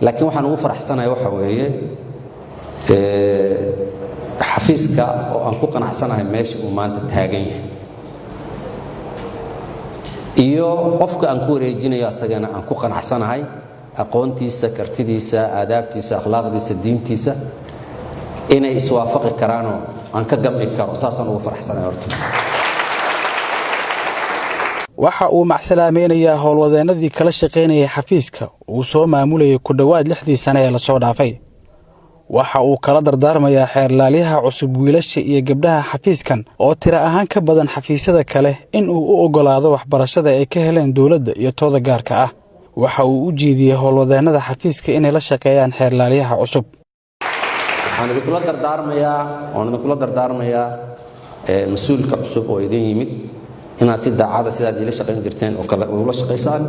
laakiin waxaan ugu faraxsanahay waxa weeye xafiiska oo aan ku qanacsanahay meesha uu maanta taagan yahay iyo qofka aan ku wareejinayo asagana aan ku qanacsanahay aqoontiisa kartidiisa aadaabtiisa akhlaaqdiisa diintiisa inay iswaafaqi karaanoo aan ka gamci karo saasaan ugu faraxsanahay horta waxa uu macsalaameynaya howlwadeenadii kala shaqeynayay xafiiska uu soo maamulayay ku dhawaad 6 sano ee la soo dhaafay waxa uu kala dardaarmayaa xeerlaaliyaha cusub wiilasha iyo gabdhaha xafiiskan oo tira ahaan ka badan xafiisyada kale in uu u ogolaado waxbarashada ay ka heleen dawladda iyo tooda gaarka ah waxa uu u jeediyay howlwadeenada xafiiska inay la shaqeeyaan xeerlaaliyaha cusub waxaan idin kula dardaarmayaa mas'uulka cusub oo idin yimid inaad si daacada sidaad ila shaqayn jirteen oo kale ula shaqaysaan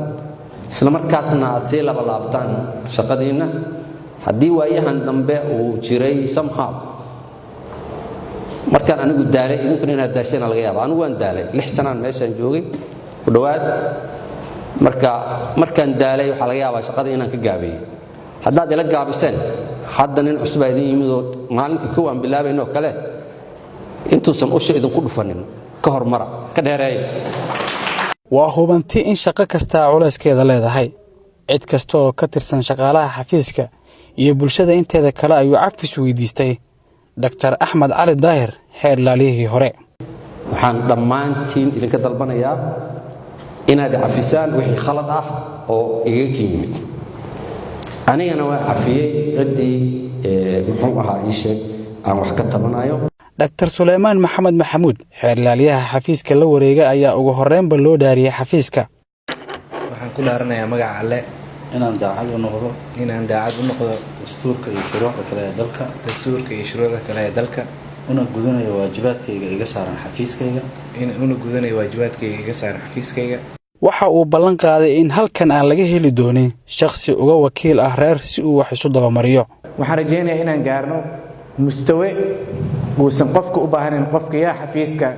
isla markaasna aad sii laabtaan shaqadiina haddii waayahan dambe uu jiray somehow markaan anigu daalay idinkuna inaad daasheen laga yaabo anigu waan daalay 6 sanaan meeshaan joogay ku dhawaad markaan daalay waxa laga yaabaa shaqada inaan ka gaabiyay haddaad ila gaabiseen hadda nin cusub idin yimid oo maalintii kuwa aan bilaabayno kale intuusan usha idinku dhufanin ka hormara ka dheereey waa hubanti in shaqo kasta culeyskeeda leedahay cid kasta oo ka tirsan shaqaalaha xafiiska iyo bulshada inteeda kale ayuu cafis weydiistay Dr. Axmed Cali Daahir xeerlaaliyihii hore waxaan dhammaantiin idinka dalbanayaa inaad cafisaan wixii khalad ah oo iga yimid anigana waa cafiyay cidii muxuu ahaa ii sheeg aan wax ka tabanayo Dr. Suleymaan Maxamed Maxamuud xeerlaaliyaha xafiiska la wareegay ayaa ugu horeynba loo dhaariyay xafiiska waxaan ku dhaaranayaa magaca Alle inaan daacad u noqdo dastuurka iyo shuruucda kale ee dalka una gudanayo waajibaadkayga iga saaran xafiiskayga waxa uu ballan qaaday in halkan aan laga heli doonin shakhsi uga wakiil ah reer si uu wax isu dabamariyo waxaan rajaynayaa inaan gaarno mustawe uusan qofka u baahnayn qofka yaa xafiiska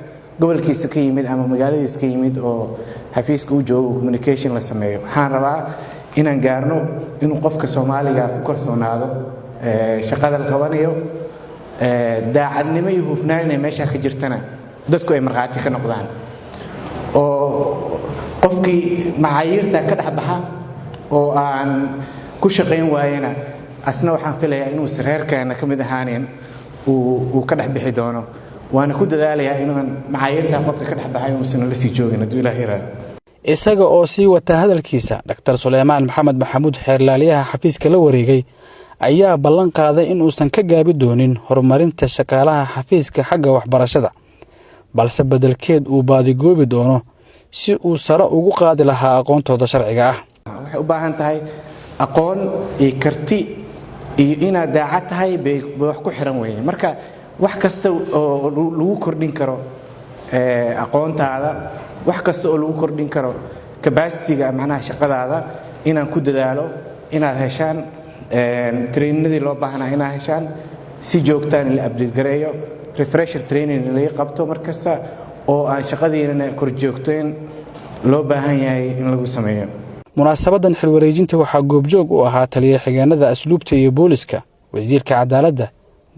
gobolkiisa ka yimid ama magaaladiisa ka yimid oo xafiiska u joogo communication la sameeyo waxaan rabaa inaan gaarno inuu qofka Soomaaliga ku kalsoonaado shaqada la qabanayo daacadnimo iyo hufnaan ee meesha ka jirtana dadku ay marqaati ka noqdaan oo qofkii macaayirta ka dhaxbaxa oo aan ku shaqeyn waayana asna waxaan filayaa inuu sareerkeena kamid ahaaneen uu ka dhaxbixi doono waana ku dadaalayaa inaan macaayirta qofka ka dhaxbaxay uusan la sii joogin haduu Ilaahay raaco isaga oo sii wata hadalkiisa Dr. Suleymaan Maxamed Maxamuud xeerlaaliyaha xafiiska la wareegay ayaa ballan qaaday in uusan ka gaabi doonin horumarinta shaqaalaha xafiiska xagga waxbarashada balse bedelkeed uu baadigoobi doono si uu sare ugu qaadi lahaa aqoontooda sharciga ah waxay u baahan tahay aqoon iyo karti iyo inaad daacad tahay bay wax ku xiran weeye marka wax kasta oo lagu kordhin karo aqoontaada wax kasta oo lagu kordhin karo capacity-ga macnaha shaqadaada inaan ku dadaalo inaad heshaan training-nadii loo baahnaa inaad heshaan si joogtaan la update gareeyo refresher training la qabto markasta oo aan shaqadiina kor joogteen loo baahan yahay in lagu sameeyo munaasabadan xil wareejinta waxa goobjoog u ahaa taliye xigeenada asluubta iyo booliska wasiirka cadaaladda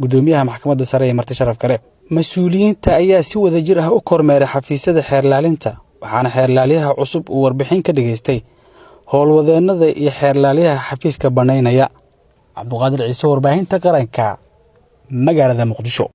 gudoomiyaha maxkamadda sare ee marti sharaf kale mas'uuliyiinta ayaa si wada jir ah u kormeeray xafiisyada xeerlaalinta waxaana xeerlaaliyaha cusub uu warbixin ka dhageystay howlwadeenada iyo xeerlaaliyaha xafiiska banaynaya Cabduqaadir Ciise warbaahinta qaranka magaalada Muqdisho